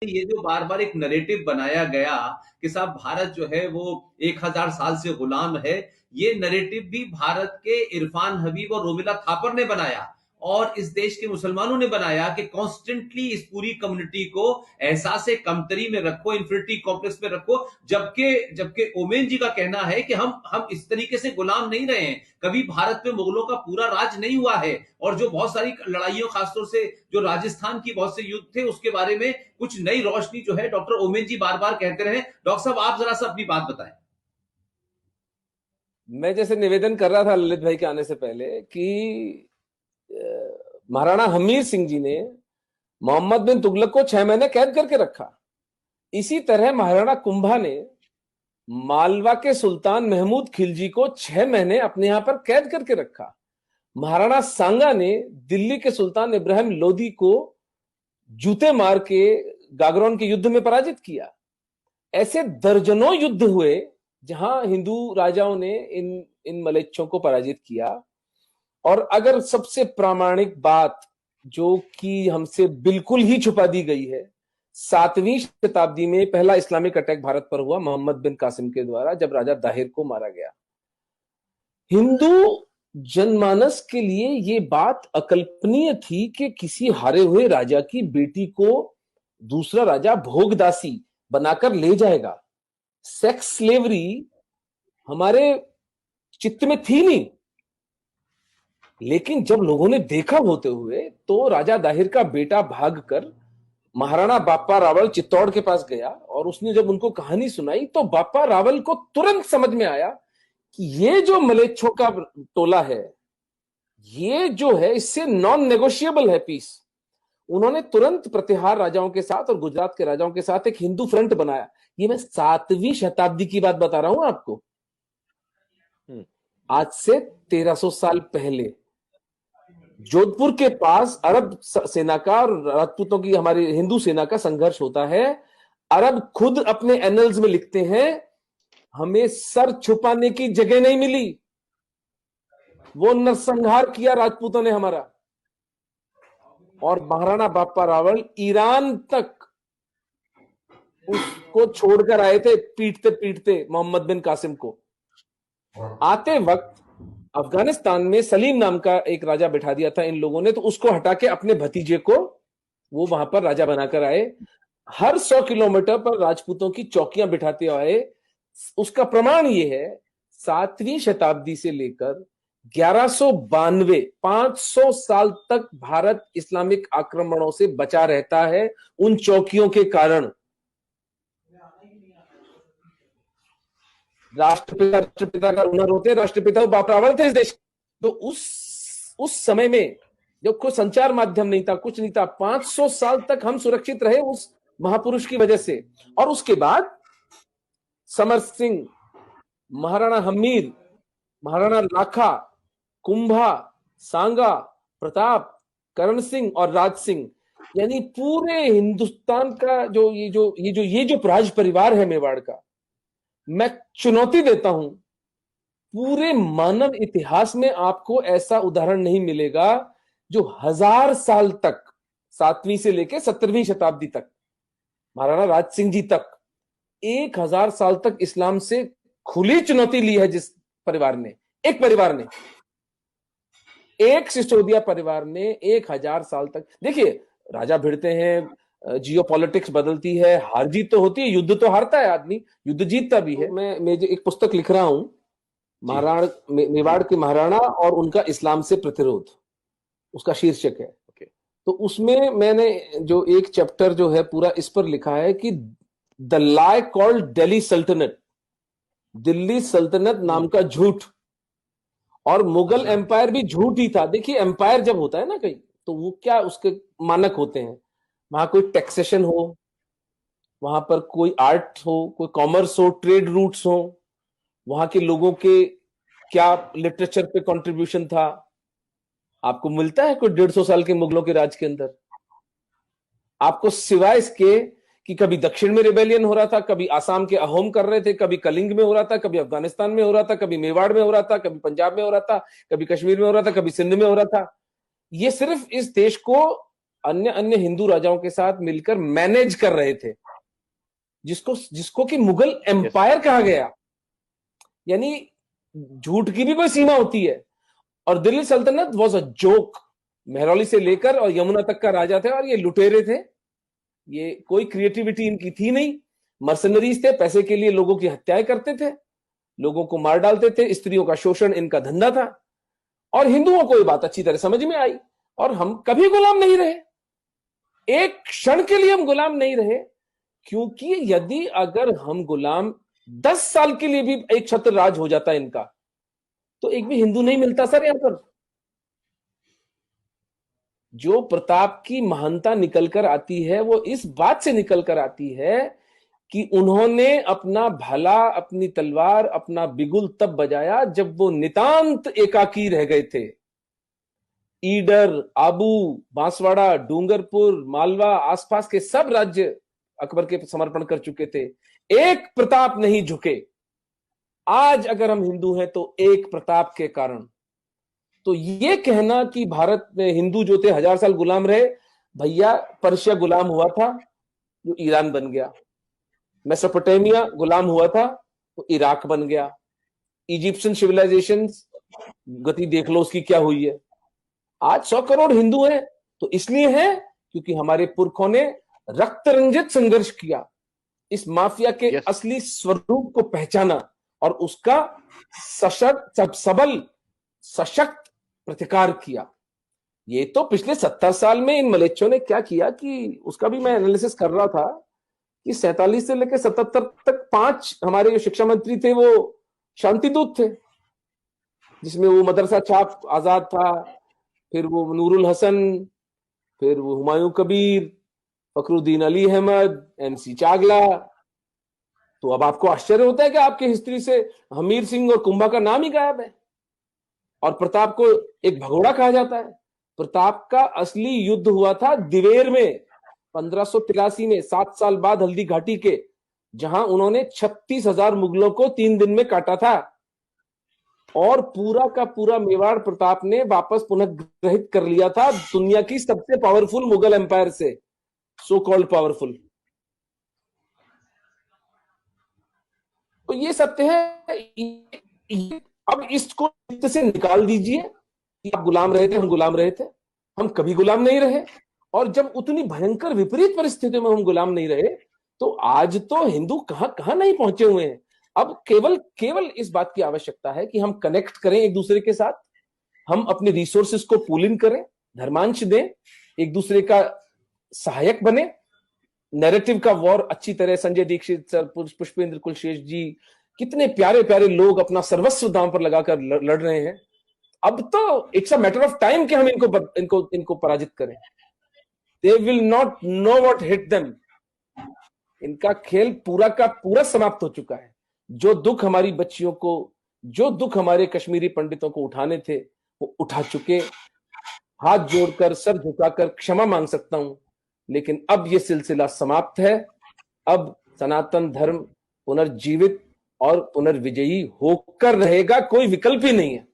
ये जो बार बार एक नरेटिव बनाया गया कि साहब भारत जो है वो 1000 साल से गुलाम है, ये नरेटिव भी भारत के इरफान हबीब और रोमिला थापर ने बनाया और इस देश के मुसलमानों ने बनाया कि कॉन्स्टेंटली इस पूरी कम्युनिटी को एहसास कमतरी में रखो, इंफिनिटी कॉम्प्लेक्स में रखो। जबकि जबकि ओमेन जी का कहना है कि हम इस तरीके से गुलाम नहीं रहे हैं, कभी भारत में मुगलों का पूरा राज नहीं हुआ है, और जो बहुत सारी लड़ाइयों, खासतौर से जो राजस्थान की बहुत से युद्ध थे, उसके बारे में कुछ नई रोशनी जो है डॉक्टर ओमेन जी बार बार कहते रहे। डॉक्टर साहब, आप जरा सा अपनी बात बताएं। मैं जैसे निवेदन कर रहा था ललित भाई के आने से पहले कि महाराणा हमीर सिंह जी ने मोहम्मद बिन तुगलक को 6 महीने कैद करके रखा। इसी तरह महाराणा कुंभा ने मालवा के सुल्तान महमूद खिलजी को 6 महीने अपने यहां पर कैद करके रखा। महाराणा सांगा ने दिल्ली के सुल्तान इब्राहिम लोदी को जूते मार के गागरौन के युद्ध में पराजित किया। ऐसे दर्जनों युद्ध हुए जहां हिंदू राजाओं ने इन मलेच्छों को पराजित किया। और अगर सबसे प्रामाणिक बात जो कि हमसे बिल्कुल ही छुपा दी गई है, 7वीं शताब्दी में पहला इस्लामिक अटैक भारत पर हुआ मोहम्मद बिन कासिम के द्वारा, जब राजा दाहिर को मारा गया। हिंदू जनमानस के लिए ये बात अकल्पनीय थी कि किसी हारे हुए राजा की बेटी को दूसरा राजा भोगदासी बनाकर ले जाएगा। सेक्स स्लेवरी हमारे चित्त में थी नहीं, लेकिन जब लोगों ने देखा होते हुए तो राजा दाहिर का बेटा भागकर महाराणा बाप्पा रावल चित्तौड़ के पास गया और उसने जब उनको कहानी सुनाई तो बाप्पा रावल को तुरंत समझ में आया कि ये जो मलेच्छों का टोला है, ये जो है इससे नॉन नेगोशिएबल है पीस। उन्होंने तुरंत प्रतिहार राजाओं के साथ और गुजरात के राजाओं के साथ एक हिंदू फ्रंट बनाया। ये मैं 7वीं शताब्दी की बात बता रहा हूं आपको, आज से 1300 साल पहले। जोधपुर के पास अरब सेना का और राजपूतों की, हमारी हिंदू सेना का संघर्ष होता है। अरब खुद अपने एनल्स में लिखते हैं, हमें सर छुपाने की जगह नहीं मिली, वो नरसंहार किया राजपूतों ने हमारा। और महाराणा बाप्पा रावल ईरान तक उसको छोड़कर आए थे, पीटते पीटते मोहम्मद बिन कासिम को। आते वक्त अफगानिस्तान में सलीम नाम का एक राजा बिठा दिया था इन लोगों ने, तो उसको हटा के अपने भतीजे को वो वहां पर राजा बनाकर आए। हर 100 किलोमीटर पर राजपूतों की चौकियां बिठाते आए। उसका प्रमाण ये है, 7वीं शताब्दी से लेकर 1192, 500 साल तक भारत इस्लामिक आक्रमणों से बचा रहता है उन चौकियों के कारण। राष्ट्रपिता का हुनर होते, राष्ट्रपिता बापा रावल थे इस देश। तो उस समय में जब कोई संचार माध्यम नहीं था, कुछ नहीं था, 500 साल तक हम सुरक्षित रहे उस महापुरुष की वजह से। और उसके बाद समर सिंह, महाराणा हमीर, महाराणा लाखा, कुंभा, सांगा, प्रताप, करण सिंह और राज सिंह, यानी पूरे हिंदुस्तान का ये जो राज परिवार है मेवाड़ का, मैं चुनौती देता हूं, पूरे मानव इतिहास में आपको ऐसा उदाहरण नहीं मिलेगा जो 1000 साल तक, 7वीं से लेकर 17वीं शताब्दी तक, महाराणा राज सिंह जी तक 1000 साल तक इस्लाम से खुली चुनौती ली है। जिस परिवार ने, एक परिवार ने, एक सिसोदिया परिवार ने 1000 साल तक, देखिए राजा भिड़ते हैं, जियो पॉलिटिक्स बदलती है, हार जीत तो होती है, युद्ध तो हारता है आदमी, युद्ध जीतता भी है। मैं जो एक पुस्तक लिख रहा हूं, मेवाड़ के महाराणा और उनका इस्लाम से प्रतिरोध, उसका शीर्षक है। तो उसमें मैंने जो एक चैप्टर जो है पूरा इस पर लिखा है कि द लाई कॉल्ड दिल्ली सल्तनत, दिल्ली सल्तनत नाम का झूठ, और मुगल एम्पायर भी झूठ ही था। देखिए एम्पायर जब होता है ना कहीं, तो वो क्या उसके मानक होते हैं, वहां कोई टैक्सेशन हो, वहां पर कोई आर्ट हो, कोई कॉमर्स हो, ट्रेड रूट्स हो, वहां के लोगों के क्या लिटरेचर पे कंट्रीब्यूशन था, आपको मिलता है कोई 150 साल के मुगलों के राज के अंदर? आपको सिवाय इसके कि कभी दक्षिण में रिबेलियन हो रहा था, कभी आसाम के अहोम कर रहे थे, कभी कलिंग में हो रहा था, कभी अफगानिस्तान में हो रहा था, कभी मेवाड़ में हो रहा था, कभी पंजाब में हो रहा था, कभी कश्मीर में हो रहा था, कभी सिंध में हो रहा था। ये सिर्फ इस देश को अन्य अन्य हिंदू राजाओं के साथ मिलकर मैनेज कर रहे थे, जिसको कि मुगल एम्पायर कहा गया। यानी झूठ की भी कोई सीमा होती है। और दिल्ली सल्तनत वॉज अ जोक। मेहरौली से लेकर और यमुना तक का राजा थे, और ये लुटेरे थे। ये कोई क्रिएटिविटी इनकी थी नहीं। मर्सनरीज थे, पैसे के लिए लोगों की हत्याएं करते थे, लोगों को मार डालते थे, स्त्रियों का शोषण इनका धंधा था। और हिंदुओं को ये बात अच्छी तरह समझ में आई, और हम कभी गुलाम नहीं रहे, एक क्षण के लिए हम गुलाम नहीं रहे। क्योंकि यदि अगर हम गुलाम 10 साल के लिए भी एक छत्र राज हो जाता इनका, तो एक भी हिंदू नहीं मिलता सर यहां पर। जो प्रताप की महानता निकल कर आती है वो इस बात से निकल कर आती है कि उन्होंने अपना भला, अपनी तलवार, अपना बिगुल तब बजाया जब वो नितांत एकाकी रह गए थे। ईडर, आबू, बांसवाड़ा, डूंगरपुर, मालवा, आसपास के सब राज्य अकबर के समर्पण कर चुके थे, एक प्रताप नहीं झुके। आज अगर हम हिंदू हैं तो एक प्रताप के कारण। तो ये कहना कि भारत में हिंदू जो थे 1000 साल गुलाम रहे, भैया पर्शिया गुलाम हुआ था जो ईरान बन गया, मेसोपोटामिया गुलाम हुआ था तो इराक बन गया, इजिप्शियन सिविलाइजेशन गति देख लो उसकी क्या हुई है। आज 100 करोड़ हिंदू हैं तो इसलिए है क्योंकि हमारे पुरखों ने रक्त रंजित संघर्ष किया, इस माफिया के असली स्वरूप को पहचाना और उसका सबल सशक्त प्रतिकार किया। ये तो पिछले 70 साल में इन मलेच्छों ने क्या किया कि उसका भी मैं एनालिसिस कर रहा था कि 47 से लेकर 77 तक 5 हमारे जो शिक्षा मंत्री थे वो शांति दूत थे, जिसमें वो मदरसा छाप आजाद था, फिर वो नूरुल हसन, फिर वो हुमायूं कबीर, फखरुद्दीन अली अहमद, एनसी चागला। तो अब आपको आश्चर्य होता है कि आपकी हिस्ट्री से हमीर सिंह और कुंभा का नाम ही गायब है, और प्रताप को एक भगोड़ा कहा जाता है। प्रताप का असली युद्ध हुआ था दिवेर में 1583 में, 7 साल बाद हल्दी घाटी के, जहां उन्होंने 36,000 मुगलों को 3 दिन में काटा था, और पूरा का पूरा मेवाड़ प्रताप ने वापस पुनः ग्रहित कर लिया था दुनिया की सबसे पावरफुल मुगल एम्पायर से, सो कॉल्ड पावरफुल। तो ये सत्य है। अब इसको से निकाल दीजिए कि आप गुलाम रहे थे, हम गुलाम रहे थे, हम कभी गुलाम नहीं रहे। और जब उतनी भयंकर विपरीत परिस्थितियों में हम गुलाम नहीं रहे, तो आज तो हिंदू कहां कहां नहीं पहुंचे हुए हैं। अब केवल इस बात की आवश्यकता है कि हम कनेक्ट करें एक दूसरे के साथ, हम अपने रिसोर्सेस को पूलिंग करें, धर्मांश दें, एक दूसरे का सहायक बने। नैरेटिव का वॉर अच्छी तरह संजय दीक्षित सर, पुष्पेंद्र कुलशेष जी, कितने प्यारे प्यारे लोग अपना सर्वस्व दांव पर लगाकर लड़ रहे हैं। अब तो it's a matter of time कि हम इनको पराजित करें। They will not know what hit them. इनका खेल पूरा का पूरा समाप्त हो चुका है। जो दुख हमारी बच्चियों को, जो दुख हमारे कश्मीरी पंडितों को उठाने थे वो उठा चुके। हाथ जोड़कर, सर झुकाकर क्षमा मांग सकता हूं, लेकिन अब ये सिलसिला समाप्त है। अब सनातन धर्म पुनर्जीवित और पुनर्विजयी होकर रहेगा, कोई विकल्प ही नहीं है।